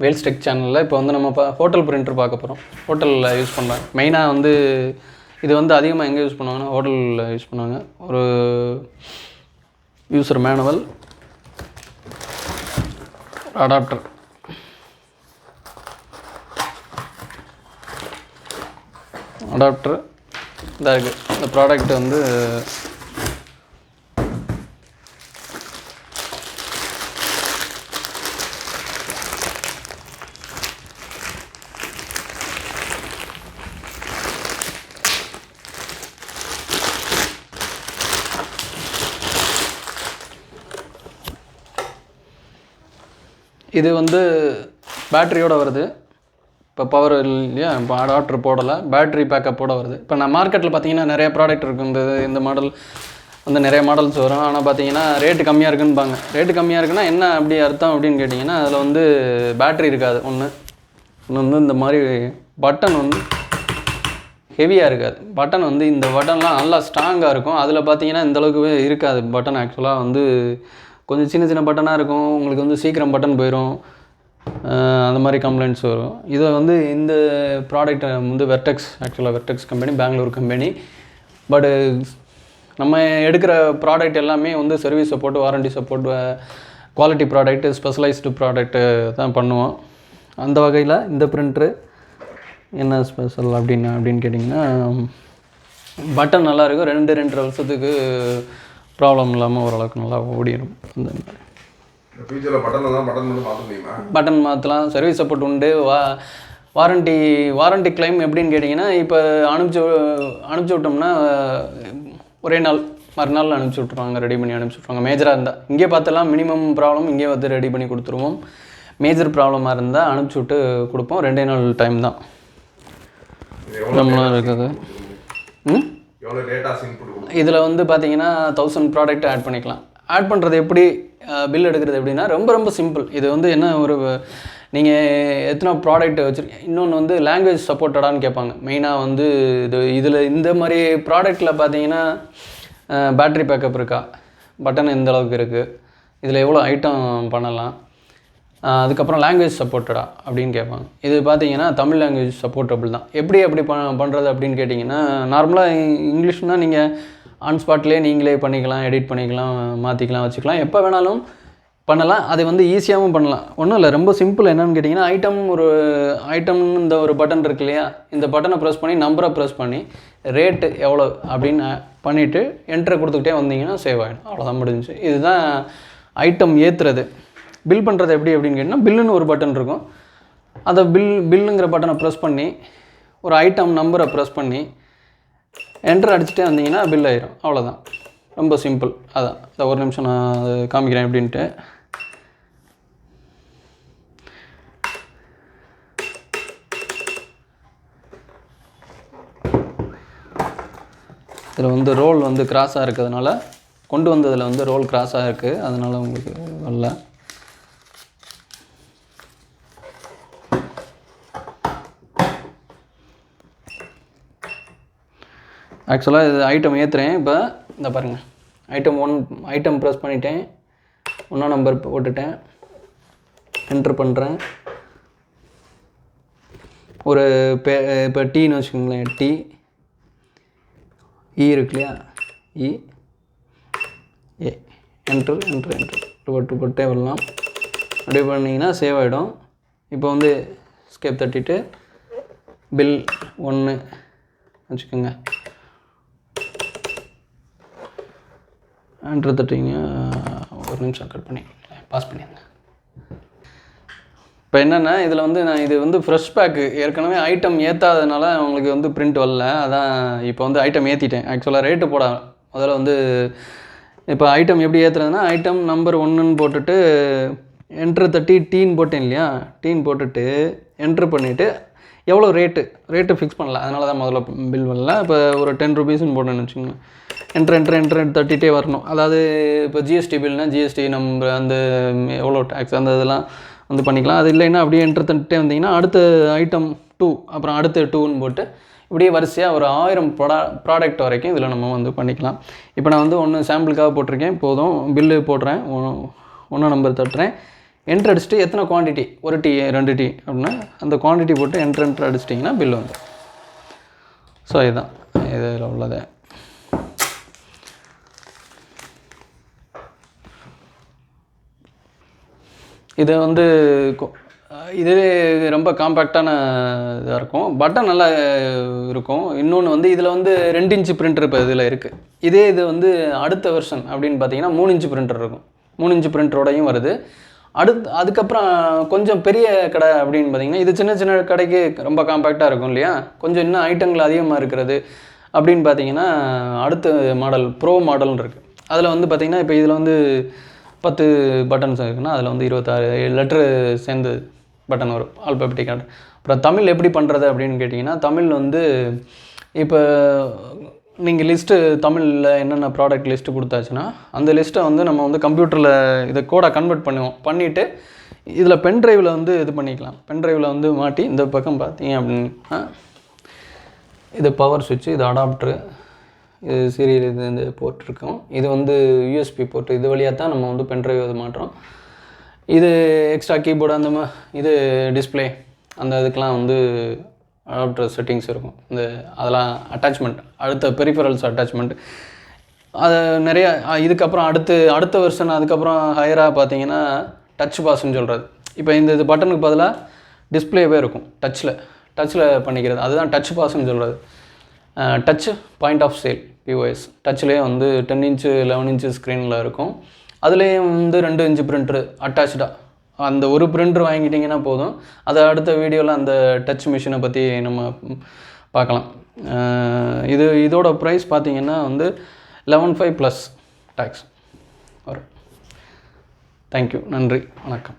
Wales tech சேனலில் இப்போ வந்து நம்ம ஹோட்டல் பிரிண்டர் பார்க்க போகிறோம். ஹோட்டலில் யூஸ் பண்ணுறாங்க. மெயினாக வந்து இது வந்து அதிகமாக எங்கே யூஸ் பண்ணுவாங்கன்னா ஹோட்டலில் யூஸ் பண்ணுவாங்க. ஒரு யூசர் மேனுவல், அடாப்டர், இதாக இருக்குது. இந்த ப்ராடக்ட் வந்து இது வந்து பேட்டரியோடு வருது. இப்போ பவர் இல்லையா, இப்போ அடாப்டர் போடலை, பேட்ரி பேக்கப்போட வருது. இப்போ நான் மார்க்கெட்டில் பார்த்தீங்கன்னா நிறைய ப்ராடக்ட் இருக்குது. இந்த மாடல் வந்து நிறைய மாடல்ஸ் வரும். ஆனால் பார்த்தீங்கன்னா ரேட்டு கம்மியாக இருக்குன்னுபாங்க. ரேட்டு கம்மியாக இருக்குன்னா என்ன அப்படி அர்த்தம் அப்படின்னு கேட்டிங்கன்னா, அதில் வந்து பேட்ரி இருக்காது. ஒன்று வந்து இந்த மாதிரி பட்டன் வந்து ஹெவியாக இருக்காது. பட்டன் வந்து இந்த பட்டன்லாம் நல்லா ஸ்ட்ராங்காக இருக்கும். அதில் பார்த்தீங்கன்னா இந்தளவுக்கு இருக்காது பட்டன். ஆக்சுவலாக வந்து கொஞ்சம் சின்ன சின்ன பட்டனாக இருக்கும். உங்களுக்கு வந்து சீக்கிரம் பட்டன் போயிடும். அந்த மாதிரி கம்ப்ளைண்ட்ஸ் வரும். இதை வந்து இந்த ப்ராடக்ட் வந்து வெர்டெக்ஸ், ஆக்சுவலாக வெர்டெக்ஸ் கம்பெனி, பெங்களூர் கம்பெனி. பட்டு நம்ம எடுக்கிற ப்ராடக்ட் எல்லாமே வந்து service support, warranty support, quality product, specialised product தான் பண்ணுவோம். அந்த வகையில் இந்த பிரிண்ட்ரு என்ன ஸ்பெஷல் அப்படின்னு கேட்டிங்கன்னா, பட்டன் நல்லாயிருக்கும். 2-2.5 வருஷத்துக்கு ப்ராப்ளம் இல்லாமல் ஓரளவுக்கு நல்லா ஓடிடும். அந்த மாதிரி பட்டன் மாற்றலாம், சர்வீஸ் சப்போர்ட் உண்டு. வாரண்டி கிளைம் எப்படின்னு கேட்டிங்கன்னா, இப்போ அனுப்பிச்சி விட்டோம்னா ஒரே நாள் மறுநாள் அனுப்பிச்சி விட்ருவாங்க, ரெடி பண்ணி அனுப்பிச்சி விட்ருவாங்க. மேஜராக இருந்தால் இங்கே பார்த்தலாம் மினிமம் ப்ராப்ளம் இங்கே வந்து ரெடி பண்ணி கொடுத்துருவோம். மேஜர் ப்ராப்ளமாக இருந்தால் அனுப்பிச்சி விட்டு கொடுப்போம். 2 நாள் டைம் தான் நம்மளாம் இருக்குது. இதில் வந்து பார்த்தீங்கன்னா 1000 ப்ராடக்ட் ஆட் பண்ணிக்கலாம். ஆட் பண்ணுறது எப்படி, பில் எடுக்கிறது எப்படின்னா ரொம்ப சிம்பிள். இது வந்து என்ன, ஒரு நீங்கள் எத்தனை ப்ராடக்ட் வச்சுருக்கீங்க. இன்னொன்று வந்து லாங்குவேஜ் சப்போர்ட்டடான்னு கேட்பாங்க. மெயினாக வந்து இதில் இந்த மாதிரி ப்ராடக்ட்டில் பார்த்தீங்கன்னா பேட்ரி பேக்கப் இருக்கா, பட்டன் எந்த அளவுக்கு இருக்குது, இதில் எவ்வளோ ஐட்டம் பண்ணலாம், அதுக்கப்புறம் லாங்குவேஜ் சப்போர்ட்டடா அப்படின்னு கேட்பாங்க. இது பார்த்தீங்கன்னா தமிழ் லாங்குவேஜ் சப்போர்ட்டபிள் தான். அப்படி பண்ணுறது அப்படின்னு கேட்டிங்கன்னா, நார்மலாக இங்கிலீஷ்னால் நீங்கள் ஆன் ஸ்பாட்லேயே நீங்களே பண்ணிக்கலாம், எடிட் பண்ணிக்கலாம், மாற்றிக்கலாம், வச்சுக்கலாம், எப்போ வேணாலும் பண்ணலாம். அது வந்து ஈஸியாகவும் பண்ணலாம். ஒன்றும் இல்லை, ரொம்ப சிம்பிள். என்னென்னு கேட்டிங்கன்னா, ஐட்டம் இந்த ஒரு பட்டன் இருக்கு இல்லையா, இந்த பட்டனை ப்ரெஸ் பண்ணி நம்பரை ப்ரெஸ் பண்ணி ரேட்டு எவ்வளோ அப்படின்னு பண்ணிவிட்டு என்ட்ரு கொடுத்துக்கிட்டே வந்தீங்கன்னா சேவ் ஆகிடும். அவ்வளோதான், முடிஞ்சிச்சு. இதுதான் ஐட்டம் ஏற்றுறது. பில் பண்ணுறது எப்படி அப்படின்னு கேட்டிங்கன்னா, பில்லுன்னு ஒரு பட்டன் இருக்கும். அந்த பில்லுங்கிற பட்டனை ப்ரெஸ் பண்ணி ஒரு ஐட்டம் நம்பரை ப்ரெஸ் பண்ணி என்ட்ரு அடிச்சுட்டே வந்தீங்கன்னா பில் ஆயிரும். அவ்வளோதான், ரொம்ப சிம்பிள். அதான் இந்த ஒரு நிமிஷம் நான் அது காமிக்கிறேன் எப்படின்ட்டு. இதில் வந்து ரோல் வந்து கிராஸாக இருக்கிறதுனால, கொண்டு வந்ததில் வந்து ரோல் கிராஸாக இருக்குது, அதனால் உங்களுக்கு வரல. ஆக்சுவலாக இது ஐட்டம் ஏற்றுறேன். இப்போ இந்த பாருங்கள், ஐட்டம் ப்ரெஸ் பண்ணிட்டேன், 1 நம்பர் போட்டுட்டேன், என்ட்ரு பண்ணுறேன். ஒரு இப்போ டீன்னு வச்சுக்கோங்களேன், டி இ இருக்கு இல்லையா, இ ஏ, என்ட்ரு போட்டே வரலாம். அப்படியே பண்ணிங்கன்னா சேவ் ஆகிடும். இப்போ வந்து ஸ்கேப் தட்டிட்டு பில் 1 வச்சுக்கோங்க, என்ட்ரு தட்டிங்க. ஒரு நிமிஷம் கட் பண்ணி பாஸ் பண்ணிடுங்க. இப்போ என்னென்னா, இதில் வந்து இது வந்து ஃப்ரெஷ் பேக்கு. ஏற்கனவே ஐட்டம் ஏற்றாததுனால உங்களுக்கு வந்து பிரிண்ட் வரல. அதான் இப்போ வந்து ஐட்டம் ஏற்றிட்டேன். ஆக்சுவலாக ரேட்டு போட முதல்ல வந்து இப்போ ஐட்டம் எப்படி ஏற்றுறதுன்னா, ஐட்டம் நம்பர் 1ன்னு போட்டுட்டு என்ட்ரு தட்டி டீன்னு போட்டேன் இல்லையா, டீன் போட்டுட்டு என்ட்ரு பண்ணிவிட்டு எவ்வளோ ரேட்டு ஃபிக்ஸ் பண்ணல, அதனால தான் முதல்ல பில் வரல. இப்போ ஒரு 10 ரூபீஸ்ன்னு போட்டேன்னு வச்சுக்கோங்க. என்ட்ரு தட்டிகிட்டே வரணும். அதாவது இப்போ ஜிஎஸ்டி பில்னால் ஜிஎஸ்டி நம்பர், அந்த எவ்வளோ டேக்ஸ், அந்த இதெல்லாம் வந்து பண்ணிக்கலாம். அது இல்லைன்னா அப்படியே என்ட்ரு தட்டிகிட்டே வந்தீங்கன்னா அடுத்த ஐட்டம் 2, அப்புறம் அடுத்து 2ன்னு போட்டு இப்படியே வரிசையாக ஒரு 1000 ப்ராடக்ட் வரைக்கும் இதில் நம்ம வந்து பண்ணிக்கலாம். இப்போ நான் வந்து 1 சாம்பிளுக்காக போட்டிருக்கேன். போதும், பில்லு போடுறேன், 1 நம்பர் தட்டுறேன், என்ட்ரு அடிச்சுட்டு எத்தனை குவான்டிட்டி, 1 டீ 2 டீ அப்படின்னா அந்த குவான்டிட்டி போட்டு என்ட்ரு அடிச்சிட்டிங்கன்னா பில் வந்து. ஸோ இதுதான் இதில் உள்ளது. இது வந்து இதுவே ரொம்ப காம்பேக்டான இதாக இருக்கும். பட்டன் நல்லா இருக்கும். இன்னொன்று வந்து இதில் வந்து 2 இன்ச்சு பிரிண்டர் இப்போ இதில் இருக்குது. இது வந்து அடுத்த வெர்ஷன் அப்படின்னு பார்த்தீங்கன்னா 3 இன்ச்சு பிரிண்டர் இருக்கும். 3 இன்ச்சு பிரிண்டரோடையும் வருது. அதுக்கப்புறம் கொஞ்சம் பெரிய கடை அப்படின்னு பார்த்தீங்கன்னா இது சின்ன சின்ன கடைக்கு ரொம்ப காம்பேக்டாக இருக்கும் இல்லையா, கொஞ்சம் இன்னும் ஐட்டங்கள் அதிகமாக இருக்கிறது அப்படின்னு பார்த்தீங்கன்னா அடுத்த மாடல் ப்ரோ மாடல்னு இருக்குது. அதில் வந்து பார்த்திங்கன்னா இப்போ இதில் வந்து 10 பட்டன்ஸ் இருக்குன்னா அதில் வந்து 26 லெட்ரு சேர்ந்து பட்டன் வரும், ஆல்பபெட்டிக் ஆர்டர். அப்புறம் தமிழ் எப்படி பண்ணுறது அப்படின்னு கேட்டிங்கன்னா, தமிழ் வந்து இப்போ நீங்கள் லிஸ்ட்டு தமிழில் என்னென்ன ப்ராடக்ட் லிஸ்ட்டு கொடுத்தாச்சுன்னா அந்த லிஸ்ட்டை வந்து நம்ம வந்து கம்ப்யூட்டரில் இதை கோடை கன்வெர்ட் பண்ணிவிட்டு இதில் பென்ட்ரைவில் வந்து இது பண்ணிக்கலாம். பென்ட்ரைவில் வந்து மாட்டி இந்த பக்கம் பார்த்தீங்க அப்படின்னா இது பவர் சுவிட்சு, இது அடாப்டரு, இது சீரியல், இது இந்த போர்ட் இருக்கும். இது வந்து யூஎஸ்பி போர்ட், இது வழியாக தான் நம்ம வந்து பென்ட்ரைவ் இது மாட்டுறோம். இது எக்ஸ்ட்ரா கீபோர்டு அந்த இது டிஸ்பிளே அந்த இதுக்கெலாம் வந்து அடாப்டர் செட்டிங்ஸ் இருக்கும். அதெல்லாம் அட்டாச்மெண்ட், அடுத்த பெரிஃபரல்ஸ் அட்டாச்மெண்ட் அது நிறையா. இதுக்கப்புறம் அடுத்த வெர்ஷன் அதுக்கப்புறம் ஹையராக பார்த்தீங்கன்னா டச் பாஸ்ன்னு சொல்கிறது. இப்போ இது பட்டனுக்கு பதிலாக டிஸ்பிளேவே இருக்கும், டச்சில் பண்ணிக்கிறது, அதுதான் டச் பாஸ்ன்னு சொல்கிறது. Touch point of sale POS. டச்சிலே வந்து 10 இன்ச்சு 11 இன்ச்சு ஸ்க்ரீனில் இருக்கும். அதுலேயும் வந்து 2 இன்ச்சு பிரிண்டரு அட்டாச்சாக. அந்த ஒரு பிரிண்டர் வாங்கிட்டிங்கன்னா போதும். அதை அடுத்த வீடியோவில் அந்த டச் மிஷினை பற்றி நம்ம பார்க்கலாம். இதோட ப்ரைஸ் பார்த்திங்கன்னா வந்து 11,500 ப்ளஸ் டேக்ஸ் வரும். தேங்க்யூ, நன்றி, வணக்கம்.